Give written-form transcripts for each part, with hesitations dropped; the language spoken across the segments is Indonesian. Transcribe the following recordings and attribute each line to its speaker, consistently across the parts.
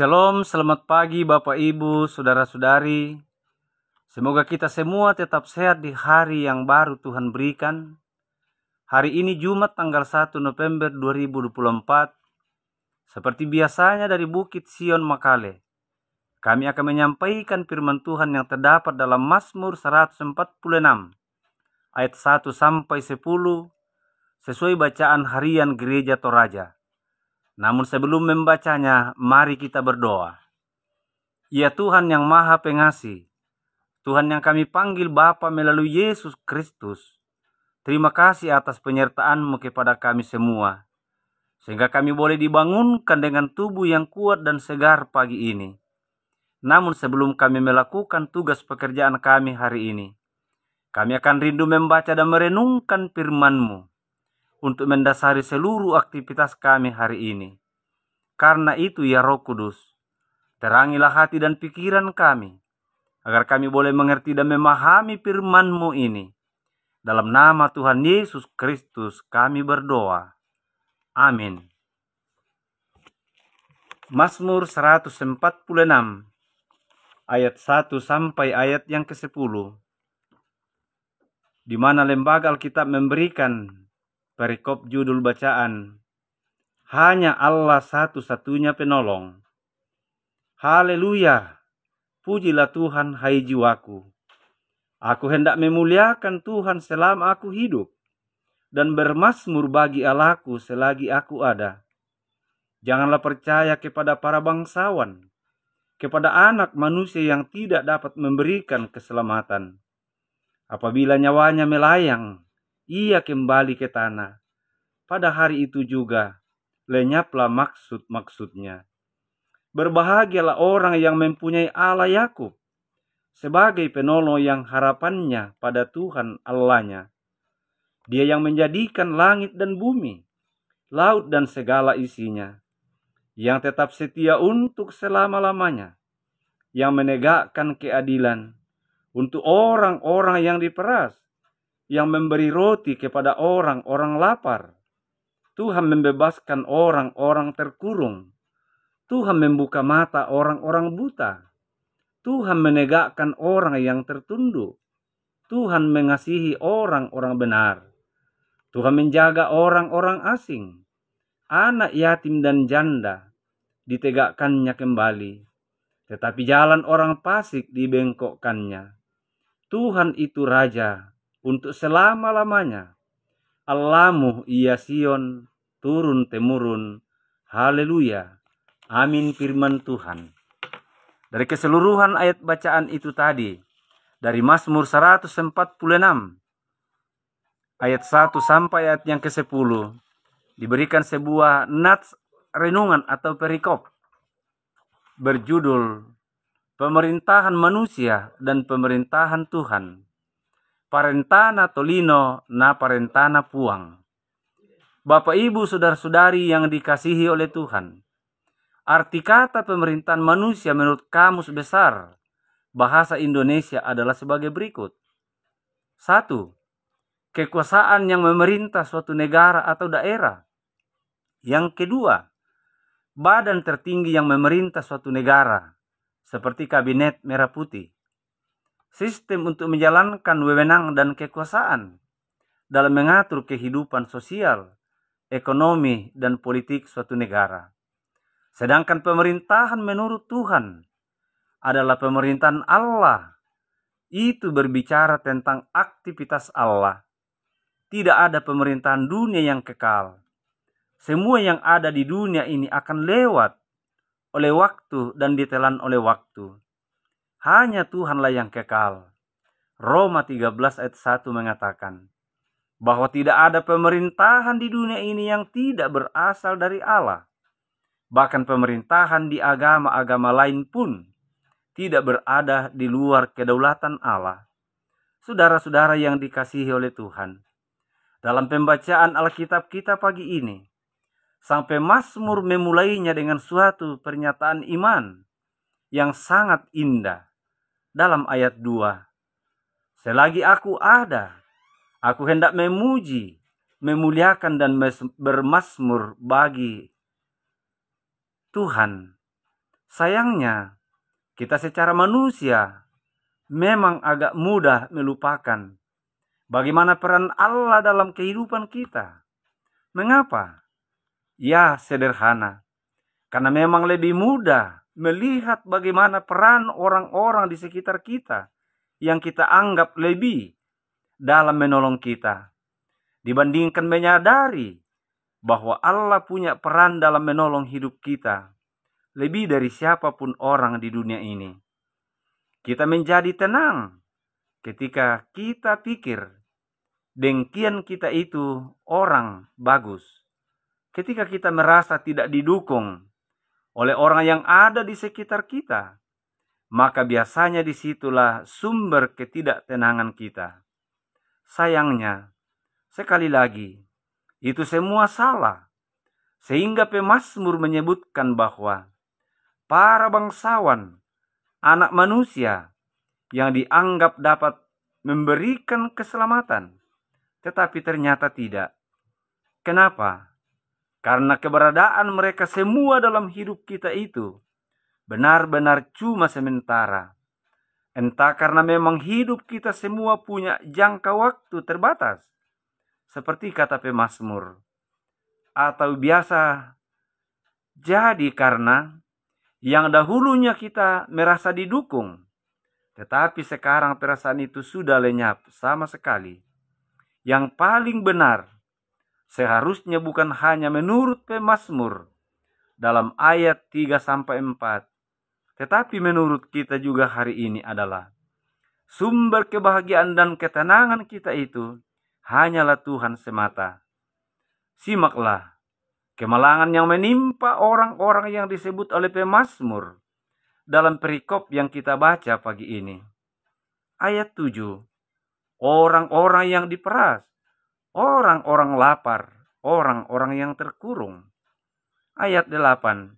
Speaker 1: Shalom, selamat pagi Bapak Ibu, Saudara-saudari. Semoga kita semua tetap sehat di hari yang baru Tuhan berikan. Hari ini Jumat tanggal 1 November 2024. Seperti biasanya dari Bukit Sion Makale, kami akan menyampaikan firman Tuhan yang terdapat dalam Mazmur 146 ayat 1 sampai 10 sesuai bacaan harian Gereja Toraja. Namun sebelum membacanya, mari kita berdoa. Ya Tuhan yang Maha Pengasih, Tuhan yang kami panggil Bapa melalui Yesus Kristus, terima kasih atas penyertaan-Mu kepada kami semua, sehingga kami boleh dibangunkan dengan tubuh yang kuat dan segar pagi ini. Namun sebelum kami melakukan tugas pekerjaan kami hari ini, kami akan rindu membaca dan merenungkan firman-Mu untuk mendasari seluruh aktivitas kami hari ini. Karena itu ya Roh Kudus, terangilah hati dan pikiran kami, agar kami boleh mengerti dan memahami firman-Mu ini. Dalam nama Tuhan Yesus Kristus kami berdoa. Amin. Mazmur 146 ayat 1 sampai ayat yang ke-10, di mana Lembaga Alkitab memberikan perikop judul bacaan, Hanya Allah satu-satunya penolong. Haleluya, pujilah Tuhan hai jiwaku. Aku hendak memuliakan Tuhan selama aku hidup, dan bermazmur bagi Allahku selagi aku ada. Janganlah percaya kepada para bangsawan, kepada anak manusia yang tidak dapat memberikan keselamatan. Apabila nyawanya melayang, ia kembali ke tanah. Pada hari itu juga, lenyaplah maksud-maksudnya. Berbahagialah orang yang mempunyai Allah Yakub, sebagai penolong yang harapannya pada Tuhan Allahnya. Dia yang menjadikan langit dan bumi, laut dan segala isinya, yang tetap setia untuk selama-lamanya, yang menegakkan keadilan untuk orang-orang yang diperas, yang memberi roti kepada orang-orang lapar. Tuhan membebaskan orang-orang terkurung. Tuhan membuka mata orang-orang buta. Tuhan menegakkan orang yang tertunduk. Tuhan mengasihi orang-orang benar. Tuhan menjaga orang-orang asing. Anak yatim dan janda ditegakkannya kembali. Tetapi jalan orang fasik dibengkokkannya. Tuhan itu Raja untuk selama-lamanya. Allahmu ia Sion, turun-temurun. Haleluya. Amin firman Tuhan. Dari keseluruhan ayat bacaan itu tadi, dari Mazmur 146, ayat 1 sampai ayat yang ke-10, diberikan sebuah nats renungan atau perikop berjudul Pemerintahan Manusia dan Pemerintahan Tuhan. Parentana tolino na parentana puang. Bapak Ibu saudara-saudari yang dikasihi oleh Tuhan, arti kata pemerintahan manusia menurut Kamus Besar Bahasa Indonesia adalah sebagai berikut. 1. Kekuasaan yang memerintah suatu negara atau daerah. Yang kedua, badan tertinggi yang memerintah suatu negara, seperti Kabinet Merah Putih. Sistem untuk menjalankan wewenang dan kekuasaan dalam mengatur kehidupan sosial, ekonomi, dan politik suatu negara. Sedangkan pemerintahan menurut Tuhan adalah pemerintahan Allah. Itu berbicara tentang aktivitas Allah. Tidak ada pemerintahan dunia yang kekal. Semua yang ada di dunia ini akan lewat oleh waktu dan ditelan oleh waktu. Hanya Tuhanlah yang kekal. Roma 13 ayat 1 mengatakan bahwa tidak ada pemerintahan di dunia ini yang tidak berasal dari Allah. Bahkan pemerintahan di agama-agama lain pun tidak berada di luar kedaulatan Allah. Saudara-saudara yang dikasihi oleh Tuhan, dalam pembacaan Alkitab kita pagi ini, sampai Mazmur memulainya dengan suatu pernyataan iman yang sangat indah. Dalam ayat 2, selagi aku ada, aku hendak memuji, memuliakan dan bermazmur bagi Tuhan. Sayangnya, kita secara manusia memang agak mudah melupakan bagaimana peran Allah dalam kehidupan kita. Mengapa? Ya, sederhana. Karena memang lebih mudah melihat bagaimana peran orang-orang di sekitar kita yang kita anggap lebih dalam menolong kita, dibandingkan menyadari bahwa Allah punya peran dalam menolong hidup kita lebih dari siapapun orang di dunia ini. Kita menjadi tenang ketika kita pikir dengkian kita itu orang bagus. Ketika kita merasa tidak didukung oleh orang yang ada di sekitar kita, maka biasanya disitulah sumber ketidaktenangan kita. Sayangnya, sekali lagi, itu semua salah. Sehingga pemazmur menyebutkan bahwa para bangsawan, anak manusia yang dianggap dapat memberikan keselamatan, tetapi ternyata tidak. Kenapa? Karena keberadaan mereka semua dalam hidup kita itu benar-benar cuma sementara. Entah karena memang hidup kita semua punya jangka waktu terbatas, seperti kata pemazmur, atau biasa jadi karena yang dahulunya kita merasa didukung, tetapi sekarang perasaan itu sudah lenyap sama sekali. Yang paling benar seharusnya bukan hanya menurut pemazmur dalam ayat 3-4, tetapi menurut kita juga hari ini adalah sumber kebahagiaan dan ketenangan kita itu hanyalah Tuhan semata. Simaklah kemalangan yang menimpa orang-orang yang disebut oleh pemazmur dalam perikop yang kita baca pagi ini. Ayat 7, orang-orang yang diperas, orang-orang lapar, orang-orang yang terkurung. Ayat 8,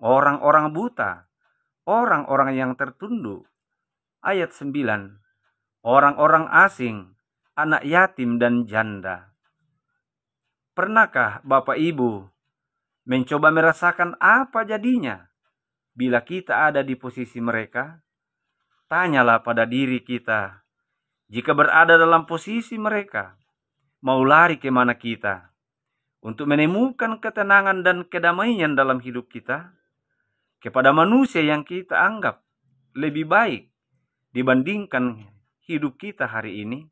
Speaker 1: orang-orang buta, orang-orang yang tertunduk. Ayat 9, orang-orang asing, anak yatim dan janda. Pernahkah Bapak Ibu mencoba merasakan apa jadinya bila kita ada di posisi mereka? Tanyalah pada diri kita, jika berada dalam posisi mereka, mau lari kemana kita untuk menemukan ketenangan dan kedamaian dalam hidup kita? Kepada manusia yang kita anggap lebih baik dibandingkan hidup kita hari ini,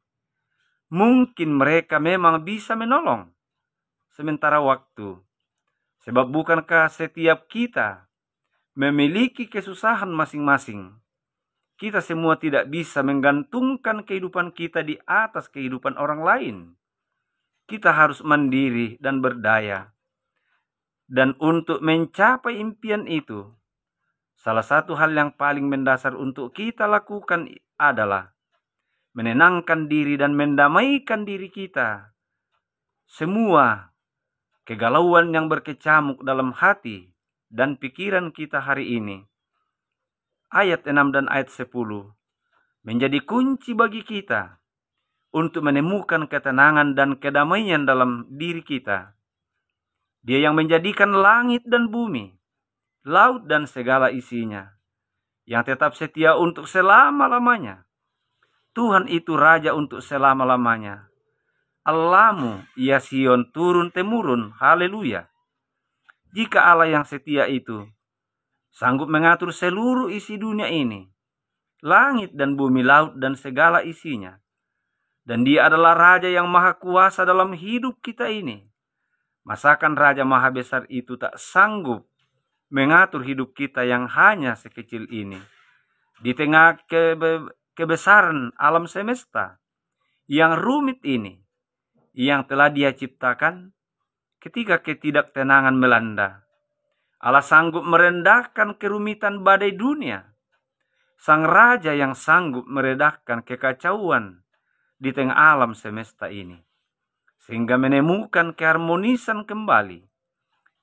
Speaker 1: mungkin mereka memang bisa menolong sementara waktu. Sebab bukankah setiap kita memiliki kesusahan masing-masing? Kita semua tidak bisa menggantungkan kehidupan kita di atas kehidupan orang lain. Kita harus mandiri dan berdaya. Dan untuk mencapai impian itu, salah satu hal yang paling mendasar untuk kita lakukan adalah menenangkan diri dan mendamaikan diri kita. Semua kegalauan yang berkecamuk dalam hati dan pikiran kita hari ini. Ayat 6 dan ayat 10 menjadi kunci bagi kita untuk menemukan ketenangan dan kedamaian dalam diri kita. Dia yang menjadikan langit dan bumi, laut dan segala isinya, yang tetap setia untuk selama-lamanya. Tuhan itu Raja untuk selama-lamanya. Allahmu, ya Sion, turun-temurun, haleluya. Jika Allah yang setia itu sanggup mengatur seluruh isi dunia ini, langit dan bumi, laut dan segala isinya, dan Dia adalah Raja yang maha kuasa dalam hidup kita ini, masakan Raja maha besar itu tak sanggup mengatur hidup kita yang hanya sekecil ini, di tengah kebesaran alam semesta yang rumit ini, yang telah Dia ciptakan. Ketika ketidaktenangan melanda, Allah sanggup merendahkan kerumitan badai dunia. Sang Raja yang sanggup meredahkan kekacauan di tengah alam semesta ini, sehingga menemukan keharmonisan kembali.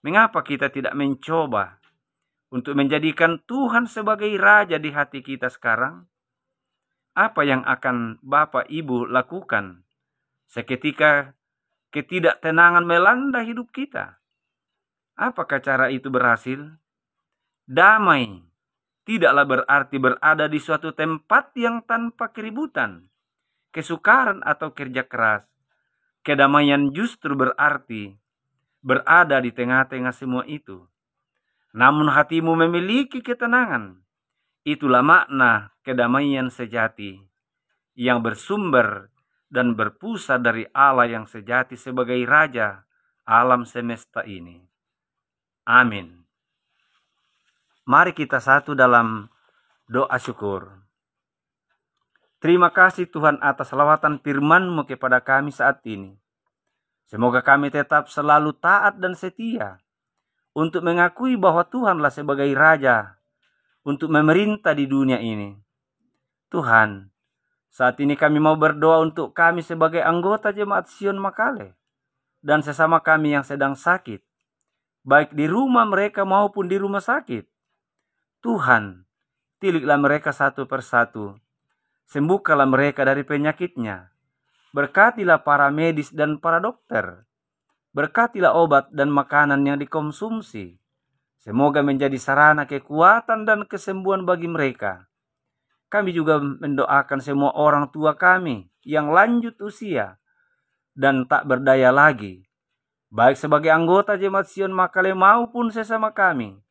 Speaker 1: Mengapa kita tidak mencoba untuk menjadikan Tuhan sebagai Raja di hati kita sekarang? Apa yang akan Bapak Ibu lakukan seketika ketidaktenangan melanda hidup kita? Apakah cara itu berhasil? Damai tidaklah berarti berada di suatu tempat yang tanpa keributan, kesukaran atau kerja keras. Kedamaian justru berarti berada di tengah-tengah semua itu. Namun hatimu memiliki ketenangan. Itulah makna kedamaian sejati yang bersumber dan berpusat dari Allah yang sejati sebagai Raja alam semesta ini. Amin. Mari kita satu dalam doa syukur. Terima kasih Tuhan atas lawatan firman-Mu kepada kami saat ini. Semoga kami tetap selalu taat dan setia untuk mengakui bahwa Tuhanlah sebagai Raja untuk memerintah di dunia ini. Tuhan, saat ini kami mau berdoa untuk kami sebagai anggota Jemaat Sion Makale dan sesama kami yang sedang sakit, baik di rumah mereka maupun di rumah sakit. Tuhan, tiliklah mereka satu persatu. Sembuhkanlah mereka dari penyakitnya. Berkatilah para medis dan para dokter. Berkatilah obat dan makanan yang dikonsumsi. Semoga menjadi sarana kekuatan dan kesembuhan bagi mereka. Kami juga mendoakan semua orang tua kami yang lanjut usia dan tak berdaya lagi, baik sebagai anggota Jemaat Sion Makale maupun sesama kami.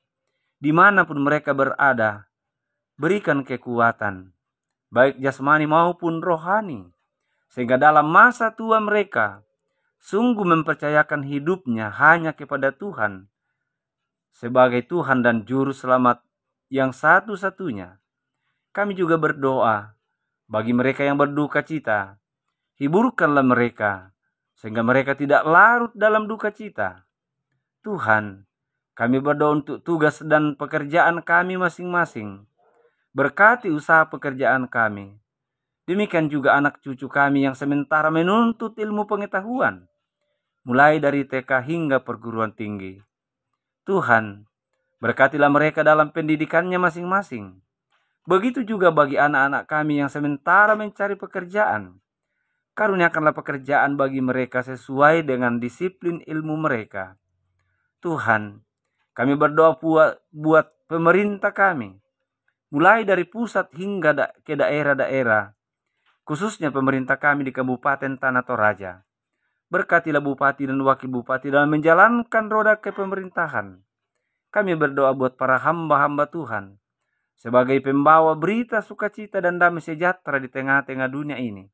Speaker 1: Dimanapun mereka berada, berikan kekuatan, baik jasmani maupun rohani, sehingga dalam masa tua mereka sungguh mempercayakan hidupnya hanya kepada Tuhan, sebagai Tuhan dan Juru Selamat yang satu-satunya. Kami juga berdoa bagi mereka yang berduka cita, hiburkanlah mereka, sehingga mereka tidak larut dalam duka cita. Tuhan, kami berdoa untuk tugas dan pekerjaan kami masing-masing. Berkati usaha pekerjaan kami. Demikian juga anak cucu kami yang sementara menuntut ilmu pengetahuan, mulai dari TK hingga perguruan tinggi. Tuhan, berkatilah mereka dalam pendidikannya masing-masing. Begitu juga bagi anak-anak kami yang sementara mencari pekerjaan. Karuniakanlah pekerjaan bagi mereka sesuai dengan disiplin ilmu mereka. Tuhan, kami berdoa buat pemerintah kami, mulai dari pusat hingga ke daerah-daerah, khususnya pemerintah kami di Kabupaten Tanah Toraja. Berkatilah Bupati dan Wakil Bupati dalam menjalankan roda kepemerintahan. Kami berdoa buat para hamba-hamba Tuhan, sebagai pembawa berita sukacita dan damai sejahtera di tengah-tengah dunia ini.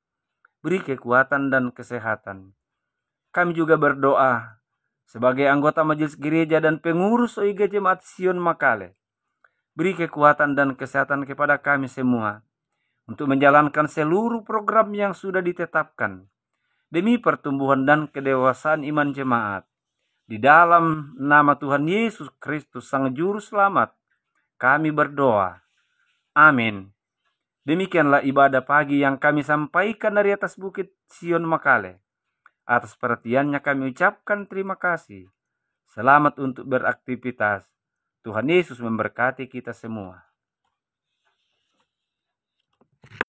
Speaker 1: Beri kekuatan dan kesehatan. Kami juga berdoa sebagai anggota majelis gereja dan pengurus OIG Jemaat Sion Makale. Beri kekuatan dan kesehatan kepada kami semua untuk menjalankan seluruh program yang sudah ditetapkan demi pertumbuhan dan kedewasaan iman jemaat. Di dalam nama Tuhan Yesus Kristus Sang Juru Selamat, kami berdoa. Amin. Demikianlah ibadah pagi yang kami sampaikan dari atas Bukit Sion Makale. Atas perhatiannya kami ucapkan terima kasih. Selamat untuk beraktivitas. Tuhan Yesus memberkati kita semua.